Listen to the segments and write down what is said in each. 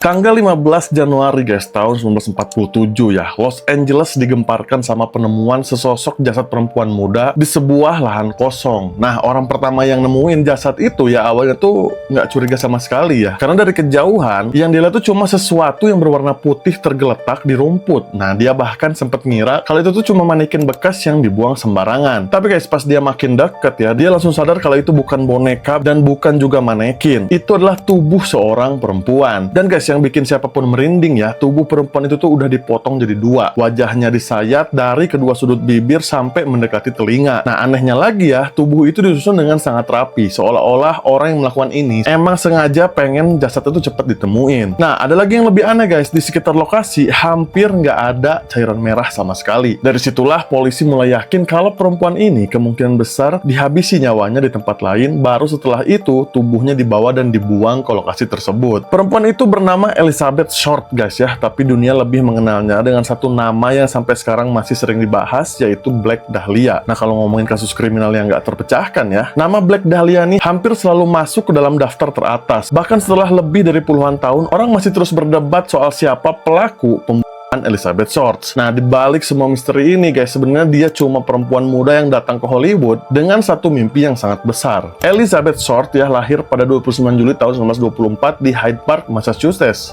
Tanggal 15 Januari guys, tahun 1947 ya, Los Angeles digemparkan sama penemuan sesosok jasad perempuan muda di sebuah lahan kosong. Nah, orang pertama yang nemuin jasad itu ya awalnya tuh nggak curiga sama sekali ya. Karena dari kejauhan, yang dilihat tuh cuma sesuatu yang berwarna putih tergeletak di rumput. Nah, dia bahkan sempat ngira kalau itu tuh cuma manekin bekas yang dibuang sembarangan. Tapi guys, pas dia makin deket ya, dia langsung sadar kalau itu bukan boneka dan bukan juga manekin. Itu adalah tubuh seorang perempuan. Dan guys, yang bikin siapapun merinding ya, tubuh perempuan itu tuh udah dipotong jadi dua. Wajahnya disayat dari kedua sudut bibir sampai mendekati telinga. Nah, anehnya lagi ya, tubuh itu disusun dengan sangat rapi, seolah-olah orang yang melakukan ini emang sengaja pengen jasad itu cepat ditemuin. Nah, ada lagi yang lebih aneh guys, di sekitar lokasi hampir nggak ada cairan merah sama sekali. Dari situlah polisi mulai yakin kalau perempuan ini kemungkinan besar dihabisi nyawanya di tempat lain, baru setelah itu tubuhnya dibawa dan dibuang ke lokasi tersebut. Perempuan itu bernama Elizabeth Short guys ya, tapi dunia lebih mengenalnya dengan satu nama yang sampai sekarang masih sering dibahas, yaitu Black Dahlia. Nah, kalau ngomongin kasus kriminal yang nggak terpecahkan ya, nama Black Dahlia ini hampir selalu masuk ke dalam daftar teratas. Bahkan setelah lebih dari puluhan tahun, orang masih terus berdebat soal siapa pelaku pembunuhan Elizabeth Short. Nah, dibalik semua misteri ini guys, sebenarnya dia cuma perempuan muda yang datang ke Hollywood dengan satu mimpi yang sangat besar. Elizabeth Short ya lahir pada 29 Juli tahun 1924 di Hyde Park, Massachusetts.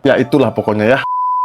Ya itulah pokoknya ya.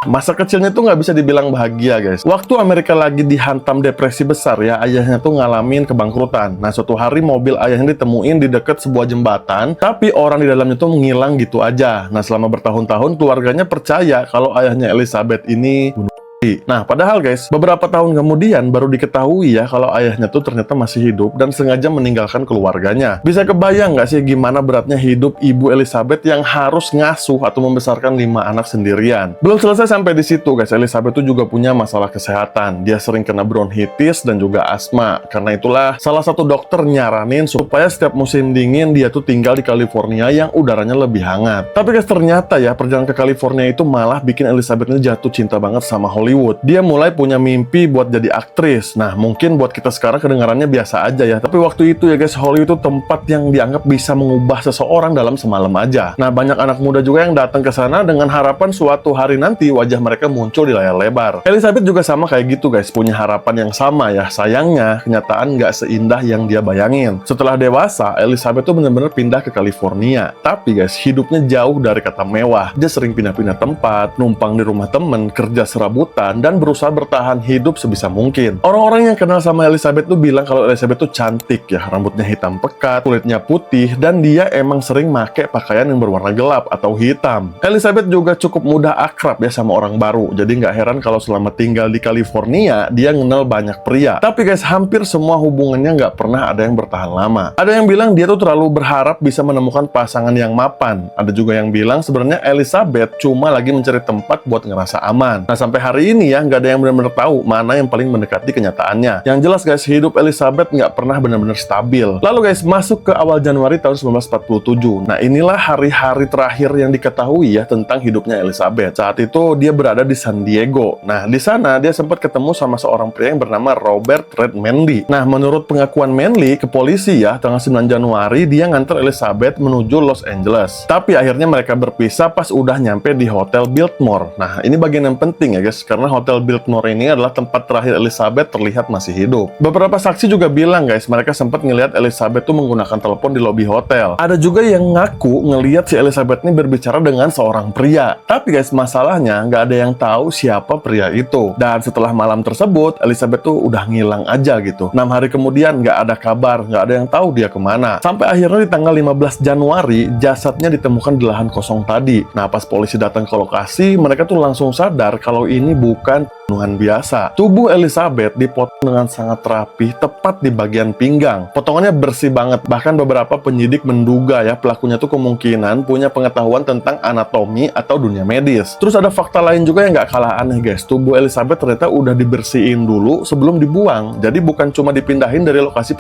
Masa kecilnya tuh nggak bisa dibilang bahagia guys. Waktu Amerika lagi dihantam depresi besar ya, ayahnya tuh ngalamin kebangkrutan. Nah, suatu hari mobil ayahnya ditemuin di dekat sebuah jembatan, tapi orang di dalamnya tuh menghilang gitu aja. Nah, selama bertahun-tahun keluarganya percaya kalau ayahnya Elizabeth ini bunuh diri. Nah, padahal guys, beberapa tahun kemudian baru diketahui ya kalau ayahnya tuh ternyata masih hidup dan sengaja meninggalkan keluarganya. Bisa kebayang nggak sih gimana beratnya hidup Ibu Elizabeth yang harus ngasuh atau membesarkan 5 anak sendirian. Belum selesai sampai di situ guys, Elizabeth tuh juga punya masalah kesehatan. Dia sering kena bronkitis dan juga asma. Karena itulah salah satu dokter nyaranin supaya setiap musim dingin dia tuh tinggal di California yang udaranya lebih hangat. Tapi guys, ternyata ya perjalanan ke California itu malah bikin Elizabeth ini jatuh cinta banget sama Hollywood. Dia mulai punya mimpi buat jadi aktris. Nah, mungkin buat kita sekarang kedengarannya biasa aja ya, tapi waktu itu ya guys, Hollywood itu tempat yang dianggap bisa mengubah seseorang dalam semalam aja. Nah, banyak anak muda juga yang datang ke sana dengan harapan suatu hari nanti wajah mereka muncul di layar lebar. Elizabeth juga sama kayak gitu guys, punya harapan yang sama ya. Sayangnya kenyataan nggak seindah yang dia bayangin. Setelah dewasa, Elizabeth tuh bener-bener pindah ke California. Tapi guys, hidupnya jauh dari kata mewah. Dia sering pindah-pindah tempat, numpang di rumah temen, kerja serabutan, dan berusaha bertahan hidup sebisa mungkin. Orang-orang yang kenal sama Elizabeth tuh bilang kalau Elizabeth tuh cantik ya, rambutnya hitam pekat, kulitnya putih, dan dia emang sering make pakaian yang berwarna gelap atau hitam. Elizabeth juga cukup mudah akrab ya sama orang baru, jadi nggak heran kalau selama tinggal di California dia kenal banyak pria. Tapi guys, hampir semua hubungannya nggak pernah ada yang bertahan lama. Ada yang bilang dia tuh terlalu berharap bisa menemukan pasangan yang mapan. Ada juga yang bilang sebenarnya Elizabeth cuma lagi mencari tempat buat ngerasa aman. Nah, sampai hari ini ya nggak ada yang benar-benar tahu mana yang paling mendekati kenyataannya. Yang jelas guys, hidup Elizabeth nggak pernah benar-benar stabil. Lalu guys, masuk ke awal Januari tahun 1947. Nah, inilah hari-hari terakhir yang diketahui ya tentang hidupnya Elizabeth. Saat itu dia berada di San Diego. Nah, di sana dia sempat ketemu sama seorang pria yang bernama Robert Red Manley. Nah, menurut pengakuan Manley ke polisi ya, tanggal 9 Januari dia nganter Elizabeth menuju Los Angeles. Tapi akhirnya mereka berpisah pas udah nyampe di Hotel Biltmore. Nah, ini bagian yang penting ya guys, karena Hotel Biltmore ini adalah tempat terakhir Elizabeth terlihat masih hidup. Beberapa saksi juga bilang guys, mereka sempat ngelihat Elizabeth tuh menggunakan telepon di lobi hotel. Ada juga yang ngaku ngelihat si Elizabeth ini berbicara dengan seorang pria. Tapi guys, masalahnya nggak ada yang tahu siapa pria itu. Dan setelah malam tersebut, Elizabeth tuh udah ngilang aja gitu. 6 hari kemudian nggak ada kabar, nggak ada yang tahu dia kemana. Sampai akhirnya di tanggal 15 Januari, jasadnya ditemukan di lahan kosong tadi. Nah, pas polisi datang ke lokasi, mereka tuh langsung sadar kalau ini bukan pembunuhan biasa. Tubuh Elizabeth dipotong dengan sangat rapi, tepat di bagian pinggang. Potongannya bersih banget. Bahkan beberapa penyidik menduga ya pelakunya tuh kemungkinan punya pengetahuan tentang anatomi atau dunia medis. Terus ada fakta lain juga yang nggak kalah aneh guys. Tubuh Elizabeth ternyata udah dibersihin dulu sebelum dibuang. Jadi bukan cuma dipindahin dari lokasi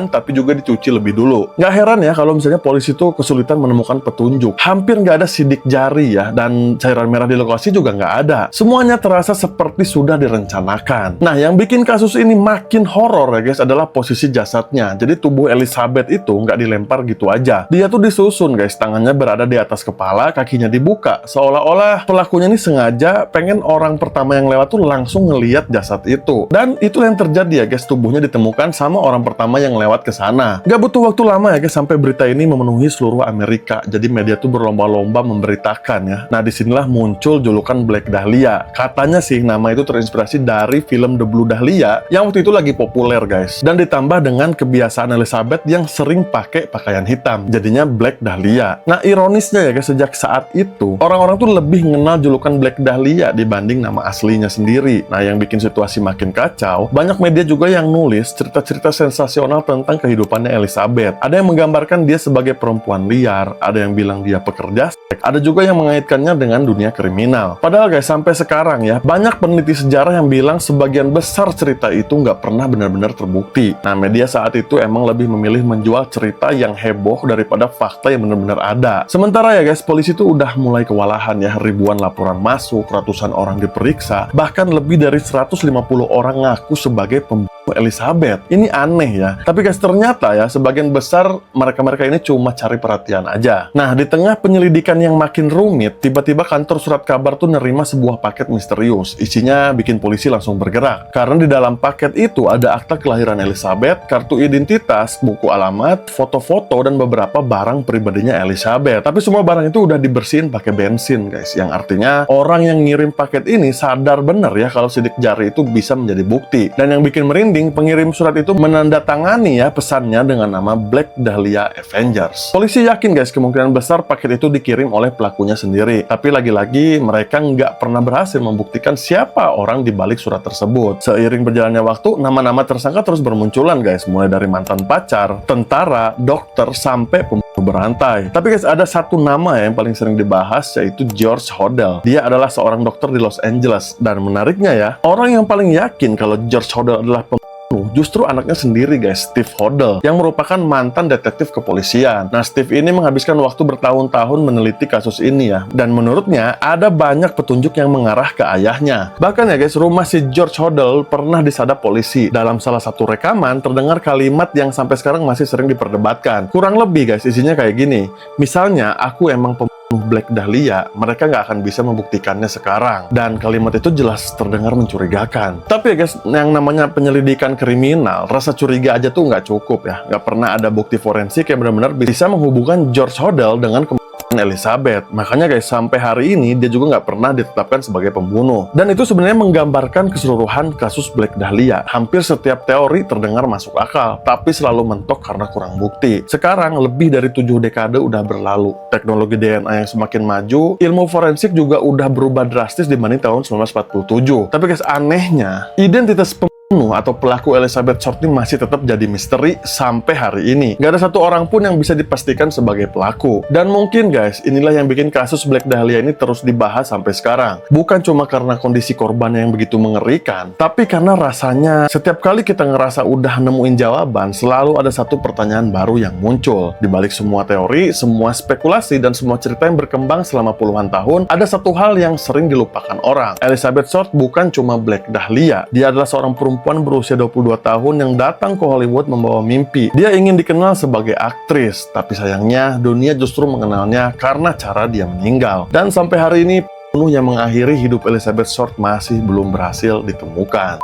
tapi juga dicuci lebih dulu. Nggak heran ya kalau misalnya polisi tuh kesulitan menemukan petunjuk. Hampir nggak ada sidik jari ya, dan cairan merah di lokasi juga nggak ada. Semuanya terasa seperti sudah direncanakan. Nah, yang bikin kasus ini makin horor ya guys adalah posisi jasadnya. Jadi tubuh Elizabeth itu nggak dilempar gitu aja. Dia tuh disusun guys, tangannya berada di atas kepala, kakinya dibuka. Seolah-olah pelakunya ini sengaja pengen orang pertama yang lewat tuh langsung ngelihat jasad itu. Dan itu yang terjadi ya guys, tubuhnya ditemukan sama orang pertama yang lewat ke sana. Gak butuh waktu lama ya guys sampai berita ini memenuhi seluruh Amerika. Jadi media tuh berlomba-lomba memberitakan ya. Nah, disinilah muncul julukan Black Dahlia. Katanya sih nama itu terinspirasi dari film The Blue Dahlia yang waktu itu lagi populer guys. Dan ditambah dengan kebiasaan Elizabeth yang sering pakai pakaian hitam. Jadinya Black Dahlia. Nah, ironisnya ya guys, sejak saat itu orang-orang tuh lebih mengenal julukan Black Dahlia dibanding nama aslinya sendiri. Nah, yang bikin situasi makin kacau, banyak media juga yang nulis cerita-cerita sensasional tentang kehidupannya Elizabeth. Ada yang menggambarkan dia sebagai perempuan liar, ada yang bilang dia pekerja seks, ada juga yang mengaitkannya dengan dunia kriminal. Padahal guys, sampai sekarang ya, banyak peneliti sejarah yang bilang sebagian besar cerita itu nggak pernah benar-benar terbukti. Nah, media saat itu emang lebih memilih menjual cerita yang heboh daripada fakta yang benar-benar ada. Sementara ya guys, polisi tuh udah mulai kewalahan ya, ribuan laporan masuk, ratusan orang diperiksa, bahkan lebih dari 150 orang ngaku sebagai pembunuh Elizabeth. Ini aneh ya. Tapi guys, ternyata ya sebagian besar mereka-mereka ini cuma cari perhatian aja. Nah, di tengah penyelidikan yang makin rumit, tiba-tiba kantor surat kabar tuh nerima sebuah paket misterius. Isinya bikin polisi langsung bergerak. Karena di dalam paket itu ada akta kelahiran Elizabeth, kartu identitas, buku alamat, foto-foto, dan beberapa barang pribadinya Elizabeth. Tapi semua barang itu udah dibersihin pakai bensin guys. Yang artinya orang yang ngirim paket ini sadar bener ya kalau sidik jari itu bisa menjadi bukti. Dan yang bikin merinding, pengirim surat itu menandatangani ya pesannya dengan nama Black Dahlia Avengers. Polisi yakin guys kemungkinan besar paket itu dikirim oleh pelakunya sendiri. Tapi lagi-lagi mereka nggak pernah berhasil membuktikan siapa orang di balik surat tersebut. Seiring berjalannya waktu, nama-nama tersangka terus bermunculan guys. Mulai dari mantan pacar, tentara, dokter, sampai pembunuh berantai. Tapi guys, ada satu nama ya yang paling sering dibahas, yaitu George Hodel. Dia adalah seorang dokter di Los Angeles. Dan menariknya ya, orang yang paling yakin kalau George Hodel adalah justru anaknya sendiri guys, Steve Hodel, yang merupakan mantan detektif kepolisian. Nah, Steve ini menghabiskan waktu bertahun-tahun meneliti kasus ini ya, dan menurutnya ada banyak petunjuk yang mengarah ke ayahnya. Bahkan ya guys, rumah si George Hodel pernah disadap polisi. Dalam salah satu rekaman terdengar kalimat yang sampai sekarang masih sering diperdebatkan. Kurang lebih guys, isinya kayak gini. Misalnya, aku emang Black Dahlia, mereka nggak akan bisa membuktikannya sekarang. Dan kalimat itu jelas terdengar mencurigakan. Tapi ya guys, yang namanya penyelidikan kriminal, rasa curiga aja tuh nggak cukup ya. Nggak pernah ada bukti forensik yang benar-benar bisa menghubungkan George Hodel dengan Elizabeth. Makanya guys, sampai hari ini dia juga nggak pernah ditetapkan sebagai pembunuh. Dan itu sebenarnya menggambarkan keseluruhan kasus Black Dahlia. Hampir setiap teori terdengar masuk akal, tapi selalu mentok karena kurang bukti. Sekarang lebih dari 7 dekade udah berlalu. Teknologi DNA yang semakin maju, ilmu forensik juga udah berubah drastis dibanding tahun 1947. Tapi guys, anehnya identitas atau pelaku Elizabeth Short ini masih tetap jadi misteri sampai hari ini. Gak ada satu orang pun yang bisa dipastikan sebagai pelaku. Dan mungkin guys, inilah yang bikin kasus Black Dahlia ini terus dibahas sampai sekarang. Bukan cuma karena kondisi korban yang begitu mengerikan, tapi karena rasanya setiap kali kita ngerasa udah nemuin jawaban, selalu ada satu pertanyaan baru yang muncul. Di balik semua teori, semua spekulasi, dan semua cerita yang berkembang selama puluhan tahun, ada satu hal yang sering dilupakan orang. Elizabeth Short bukan cuma Black Dahlia. Dia adalah seorang perempuan berusia 22 tahun yang datang ke Hollywood membawa mimpi. Dia ingin dikenal sebagai aktris, tapi sayangnya dunia justru mengenalnya karena cara dia meninggal. Dan sampai hari ini, penuh yang mengakhiri hidup Elizabeth Short masih belum berhasil ditemukan.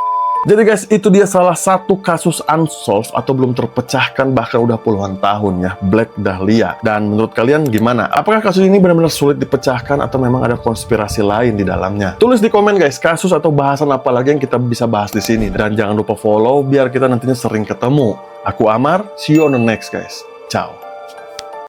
Jadi guys, itu dia salah satu kasus unsolved atau belum terpecahkan bahkan udah puluhan tahun ya, Black Dahlia. Dan menurut kalian gimana? Apakah kasus ini benar-benar sulit dipecahkan atau memang ada konspirasi lain di dalamnya? Tulis di komen guys, kasus atau bahasan apa lagi yang kita bisa bahas di sini. Dan jangan lupa follow biar kita nantinya sering ketemu. Aku Amar, see you on the next guys. Ciao.